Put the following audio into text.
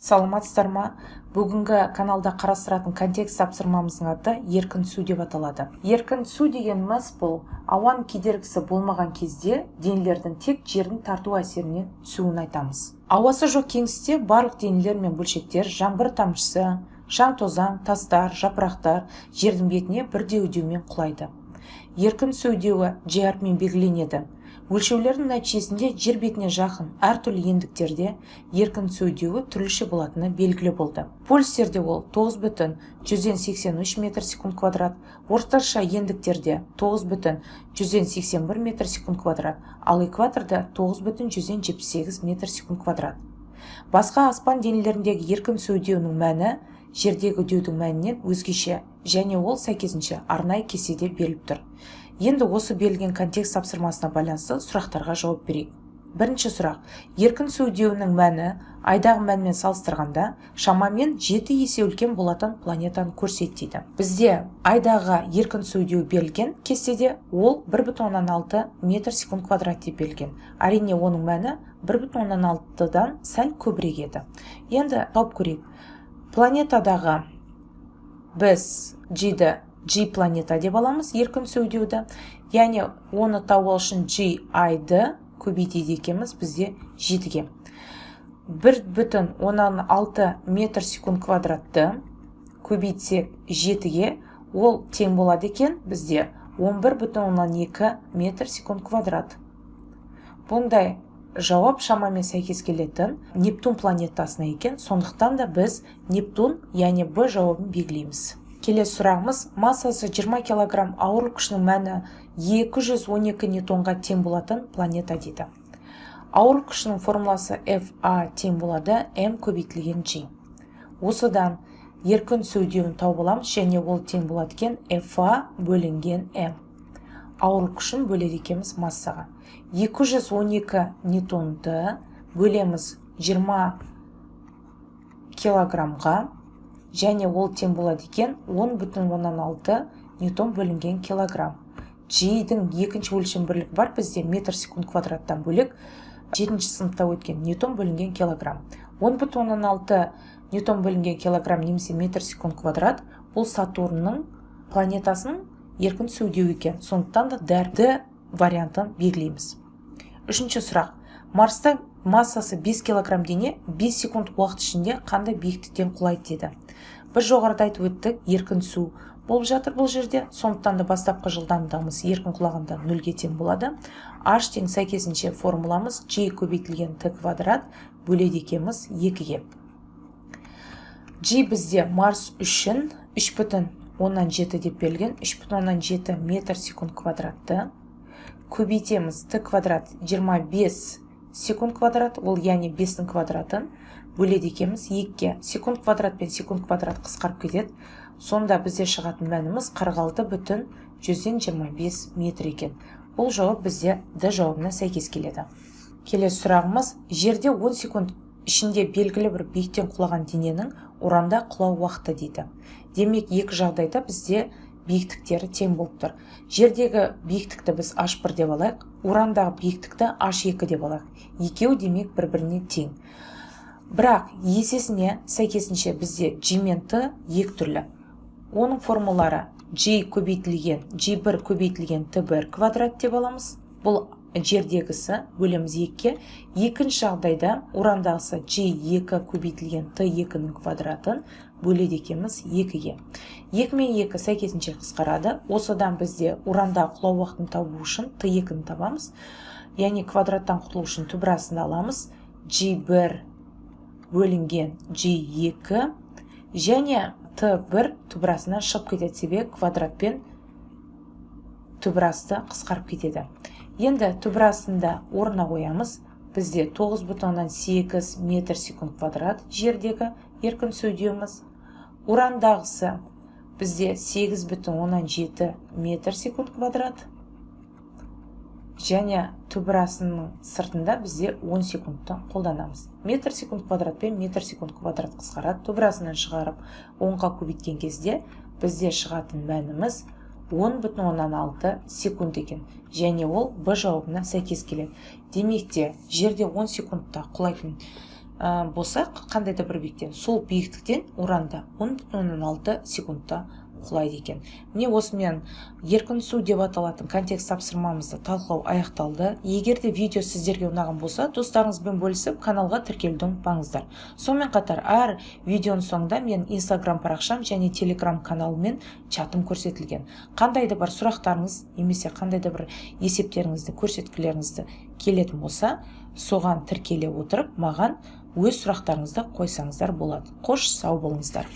Саламатсыздар ма? Бүгінгі каналда қарастыратын контекст тапсырмамыздың аты еркін түсу деп аталады. Еркін түсу дегеніміз бұл ауаның кедергісі болмаған кезде денелердің тек жердің тарту әсерінен түсуін айтамыз. Ауасы жоқ кеңістікте барлық денелер мен бөлшектер жаңбыр тамшысы, шаң тозаң, тастар, жапырақтар жердің бетіне бірдей үдеумен құлайды. Еркін түсу үдеуі G әрпімен белгіленеді. Өлшеулердің нәтижесінде жер бетіне жақын әртүрлі ендіктерде еркін түсу үдеуі түрліше болатыны белгілі болды. Полюстерде ол 9,183 метр секунд квадрат, орташа ендіктерде 9,181 метр секунд квадрат, ал экваторда 9,178 метр секунд квадрат. Басқа аспан денелеріндегі еркін түсу үдеуінің мәні жердегі үдеудің мәнінен өзгеше, және ол сәйкесінше арнайы кестеде беріліп тұр. Енді осы берілген контекст тапсырмасына байланысты сұрақтарға жауап берейік. Бірінші сұрақ: еркін түсу үдеуінің мәні айдағы мәнмен салыстырғанда шамамен 7 есе үлкен болатын планетаны көрсетеді. Бізде айдағы еркін түсу үдеуі берілген кестеде ол 1,6 метр секунд квадрат деп берілген. Әрине оның мәні 1,6-дан сәл көбірек еді. Енді тауып көрейік. Планетадағы біз G-ді G планета деп аламыз еркін түсу үдеуді, яғни оны табу үшін G-айды көбейтеді екенбіз бізде 7-ге. 1,6 метр секунд квадратты көбейтсек 7-ге, ол тең болады екен бізде 11,2 метр секунд квадрат. Бұндай жауап шамамен сәйкес келетін Нептун планетасына екен, сондықтан да біз Нептун, яғни Б жауабын белгілейміз. Келесі сұрағымыз: массасы 20 кг, ауырлық күшінің мәні 212 ньютонға тең болатын планета дейді. Ауырлық күшінің формуласы Fa тең болады m көбейтілген G. Осыдан еркін түсу үдеуін тауып аламыз, және ол тең болады екен Fa бөлінген m. Ауырлық күшін бөледі екенбіз массаға. 212 ньютонды бөлеміз 20 килограммға, және ол тең болады екен 10,6 ньютон бөлінген килограмм. G-дің екінші өлшем бірлігі бар бізде метр секунд квадраттан бөлек 7-ші сыныпта өткен ньютон бөлінген килограмм. 10,6 ньютон бөлінген килограмм немесе метр секунд квадрат бұл Сатурнның планетасының еркін түсу үдеуі екен. Сондықтан да дәрді вариантын белгілейміз. Үшінші сұрақ: Марста массасы 5 кг дене 5 секунд уақыт ішінде қандай биіктіктен құлайды деді. Біз жоғарыда айтып өттік, еркін түсу болып жатыр бұл жерде, сондықтан да бастапқы жылдамдығымыз еркін құлағанда 0-ге тең болады. H тең сәйкесінше формуламыз G көбейтілген T квадрат бөледі екенбіз 2-ге. G бізде Марс үшін 3,7 деп берілген, 3,7 метр секунд квадратты көбейтеміз T квадрат 25 секунд квадрат, ол яғни 5-дің квадратын бөледі екенбіз 2-ге. Секунд квадрат пен секунд квадрат қысқарып кетеді. Сонда бізде шығатын мәніміз 46,125 метр екен. Бұл жауап бізде D жауабына сәйкес келеді. Келесі сұрағымыз: жерде 10 секунд ішінде белгілі бір биіктен құлаған дененің уранда құлау уақыты дейді. Демек, екі жағдайда бізде биіктіктері тең болып тұр. Жердегі биіктікті біз H1 деп алайық, урандағы биіктікті H2 деп алайық. Екеуі демек бір-біріне тең. Бірақ есесіне сәйкесінше бізде G мен T екі түрлі. Оның формулары G көбейтілген G1 көбейтілген T1 квадрат деп аламыз. Бұл жердегісі бөлеміз 2-ге. Екінші жағдайда урандағысы G2 көбейтілген T2-ның квадратын бөледі екенбіз 2-ге. 2 мен 2 сәйкесінше қысқарады. Осыдан бізде урандағы құлау уақытын табу үшін T2-ні табамыз. Яғни квадраттан құтылу үшін түбірасын аламыз. G1 бөлінген G2 және T1 түбірасына шығып кетеді, себебі квадратпен түбірасты қысқарып кетеді. Енді түбірасында орнына қоямыз. Бізде 9,8 метр секунд квадрат жердегі еркін түсу үдеуіміз. Урандағысы бізде 8,7 метр секунд квадрат. Және түбірасының сыртында бізде 10 секундты қолданамыз. Метр секунд квадрат пен метр секунд квадрат қысқарады. Түбірасынан шығарып 10-ға көбейткен кезде бізде шығатын мәніміз 10,6 секунд екен. Және ол Б жауабына сәйкес келеді. Демек те жерде 10 секундта құлайтын болсақ, қандай да бір биіктен, сол биіктіктен уранда 10,6 секундта құлайды екен. Міне осымен еркін су деп аталатын контекст тапсырмамызды талқылау аяқталды. Егер де видео сіздерге ұнаған болса, достарыңызбен бөлісіп, каналға тіркелуді ұмытпаңыздар. Сонымен қатар, әр видеоның соңында мен Instagram парақшам және Telegram каналым мен чатым көрсетілген. Қандай да бір сұрақтарыңыз немесе қандай да бір есептеріңізді, көрсеткілеріңізді келетін болса, соған тіркеле отырып, маған өз сұрақтарыңызды қойсаңыздар болады. Қош, сау болыңыздар.